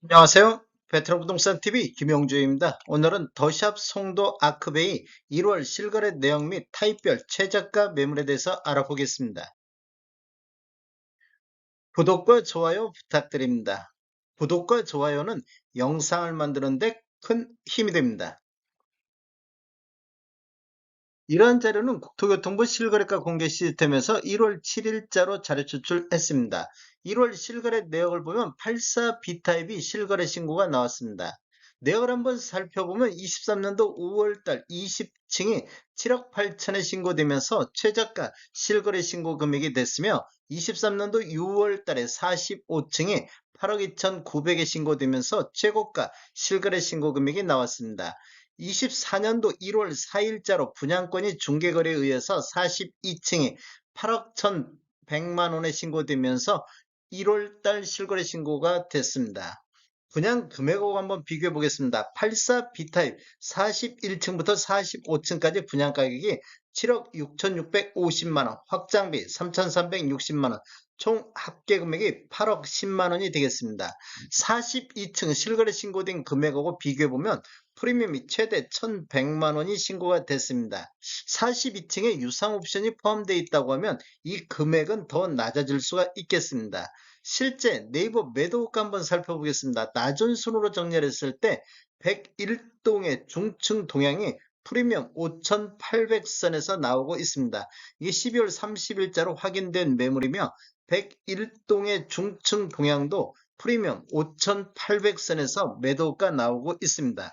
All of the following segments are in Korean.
안녕하세요. 베트남 부동산 TV 김용주입니다. 오늘은 더샵 송도 아크베이 1월 실거래 내용 및 타입별 최저가 매물에 대해서 알아보겠습니다. 구독과 좋아요 부탁드립니다. 구독과 좋아요는 영상을 만드는 데 큰 힘이 됩니다. 이러한 자료는 국토교통부 실거래가 공개 시스템에서 1월 7일자로 자료 추출했습니다. 1월 실거래 내역을 보면 84 B타입이 실거래 신고가 나왔습니다. 내역을 한번 살펴보면 23년도 5월달 20층이 7억 8천에 신고되면서 최저가 실거래 신고 금액이 됐으며 23년도 6월달에 45층이 8억 2,900에 신고되면서 최고가 실거래 신고 금액이 나왔습니다. 24년도 1월 4일자로 분양권이 중개거래에 의해서 42층이 8억 1,100만 원에 신고되면서 1월달 실거래 신고가 됐습니다. 분양 금액하고 한번 비교해 보겠습니다. 84 B타입 41층부터 45층까지 분양 가격이 7억 6,650만 원, 확장비 3,360만 원, 총 합계 금액이 8억 10만 원이 되겠습니다. 42층 실거래 신고된 금액하고 비교해 보면 프리미엄이 최대 1,100만 원이 신고가 됐습니다. 42층에 유상 옵션이 포함되어 있다고 하면 이 금액은 더 낮아질 수가 있겠습니다. 실제 네이버 매도가 한번 살펴보겠습니다. 낮은 순으로 정렬했을 때 101동의 중층 동향이 프리미엄 5,800선에서 나오고 있습니다. 이게 12월 30일자로 확인된 매물이며 101동의 중층 동향도 프리미엄 5,800선에서 매도가 나오고 있습니다.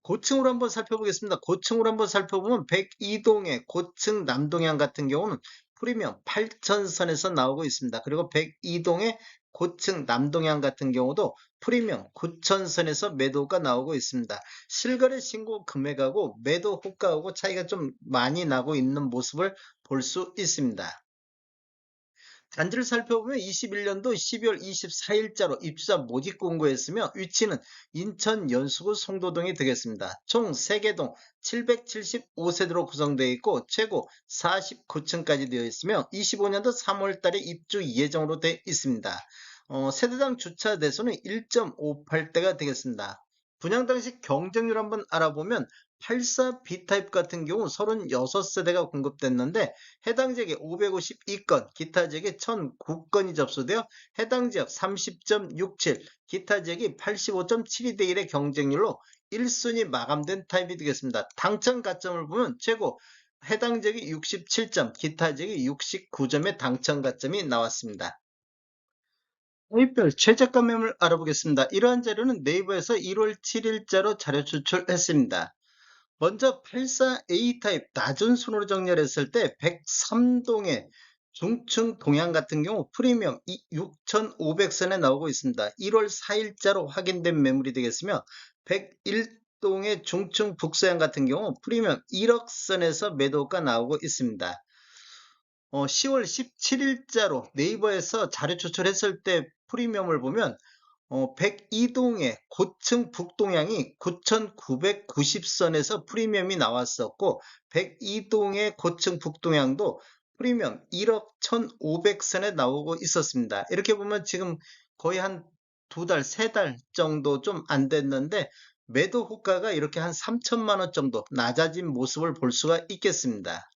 고층으로 한번 살펴보겠습니다. 고층으로 한번 살펴보면 102동의 고층 남동향 같은 경우는 프리미엄 8,000선에서 나오고 있습니다. 그리고 102동의 고층 남동향 같은 경우도 프리미엄 9,000선에서 매도가 나오고 있습니다. 실거래 신고 금액하고 매도 호가하고 차이가 좀 많이 나고 있는 모습을 볼 수 있습니다. 단지를 살펴보면 21년도 12월 24일자로 입주자 모집 공고했으며 위치는 인천 연수구 송도동이 되겠습니다. 총 3개 동 775세대로 구성되어 있고 최고 49층까지 되어 있으며 25년도 3월달에 입주 예정으로 되어 있습니다. 세대당 주차 대수는 1.58대가 되겠습니다. 분양 당시 경쟁률 한번 알아보면 84 B타입 같은 경우 36세대가 공급됐는데 해당 지역에 552건, 기타 지역에 1009건이 접수되어 해당 지역 30.67, 기타 지역이 85.72대 1의 경쟁률로 1순위 마감된 타입이 되겠습니다. 당첨 가점을 보면 최고 해당 지역이 67점, 기타 지역이 69점의 당첨 가점이 나왔습니다. 타입별 최저가 매물 알아보겠습니다. 이러한 자료는 네이버에서 1월 7일자로 자료 추출했습니다. 먼저 84A 타입 낮은 순으로 정렬했을 때 103동의 중층 동향 같은 경우 프리미엄 6,500선에 나오고 있습니다. 1월 4일자로 확인된 매물이 되겠으며 101동의 중층 북서향 같은 경우 프리미엄 1억 선에서 매도가 나오고 있습니다. 10월 17일자로 네이버에서 자료 추출했을 때 프리미엄을 보면 102동의 고층 북동향이 9,990선에서 프리미엄이 나왔었고 102동의 고층 북동향도 프리미엄 1억 1,500선에 나오고 있었습니다. 이렇게 보면 지금 거의 한 2달, 3달 정도 좀 안 됐는데 매도 호가가 이렇게 한 3천만 원 정도 낮아진 모습을 볼 수가 있겠습니다.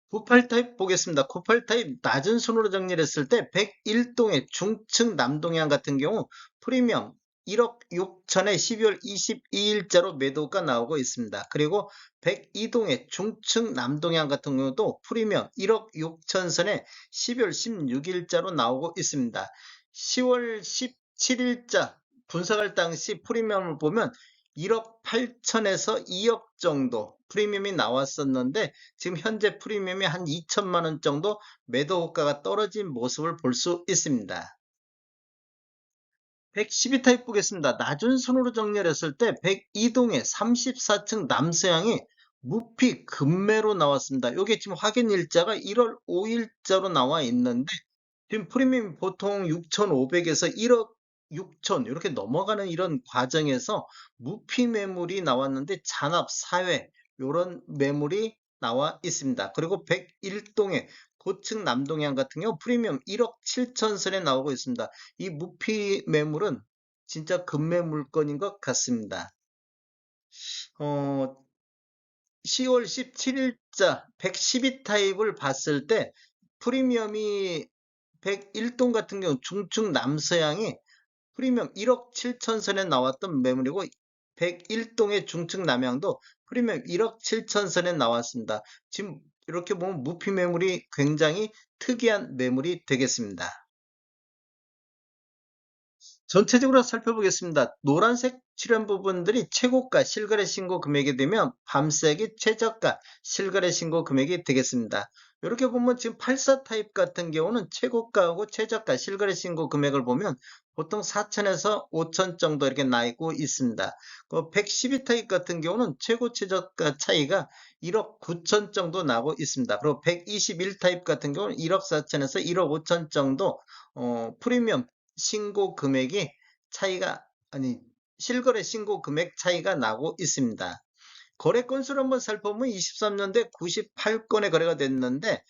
98 타입 보겠습니다. 98 타입 낮은 순으로 정리했을 때 101동의 중층 남동향 같은 경우 프리미엄 1억 6천에 12월 22일자로 매도가 나오고 있습니다. 그리고 102동의 중층 남동향 같은 경우도 프리미엄 1억 6천선에 12월 16일자로 나오고 있습니다. 10월 17일자 분석할 당시 프리미엄을 보면 1억 8천에서 2억 정도 프리미엄이 나왔었는데 지금 현재 프리미엄이 한 2천만 원 정도 매도 호가가 떨어진 모습을 볼 수 있습니다. 112 타입 보겠습니다. 낮은 순으로 정렬했을 때 102동의 34층 남서향이 무피 급매로 나왔습니다. 이게 지금 확인 일자가 1월 5일자로 나와 있는데 지금 프리미엄 보통 6,500에서 1억 6천 이렇게 넘어가는 이런 과정에서 무피 매물이 나왔는데 잔압 사회 이런 매물이 나와 있습니다. 그리고 101동의 고층 남동향 같은 경우 프리미엄 1억 7천 선에 나오고 있습니다. 이 무피 매물은 진짜 급매 물건인 것 같습니다. 어, 10월 17일자 112 타입을 봤을 때 프리미엄이 101동 같은 경우 중층 남서향이 프리미엄 1억 7천 선에 나왔던 매물이고 101동의 중층 남향도 프리미엄 1억 7천 선에 나왔습니다. 지금 이렇게 보면 무피 매물이 굉장히 특이한 매물이 되겠습니다. 전체적으로 살펴보겠습니다. 노란색 칠한 부분들이 최고가 실거래 신고 금액이 되면 밤색이 최저가 실거래 신고 금액이 되겠습니다. 이렇게 보면 지금 84 타입 같은 경우는 최고가하고 최저가 실거래 신고 금액을 보면 보통 4천에서 5천 정도 이렇게 나고 있습니다. 112 타입 같은 경우는 최고 최저가 차이가 1억 9천 정도 나고 있습니다. 그리고 121 타입 같은 경우는 1억 4천에서 1억 5천 정도 프리미엄 신고 금액이 차이가 아니 실거래 신고 금액 차이가 나고 있습니다. 거래 건수를 한번 살펴보면 23년도에 98건의 거래가 됐는데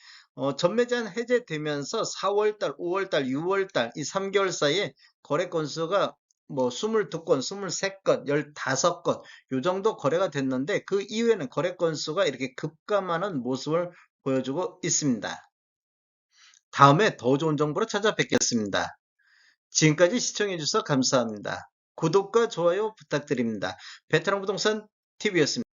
전매제한 해제되면서 4월달, 5월달, 6월달 이 3개월 사이에 거래 건수가 뭐 22건, 23건, 15건 요 정도 거래가 됐는데 그 이후에는 거래 건수가 이렇게 급감하는 모습을 보여주고 있습니다. 다음에 더 좋은 정보로 찾아뵙겠습니다. 지금까지 시청해주셔서 감사합니다. 구독과 좋아요 부탁드립니다. 베테랑 부동산 TV였습니다.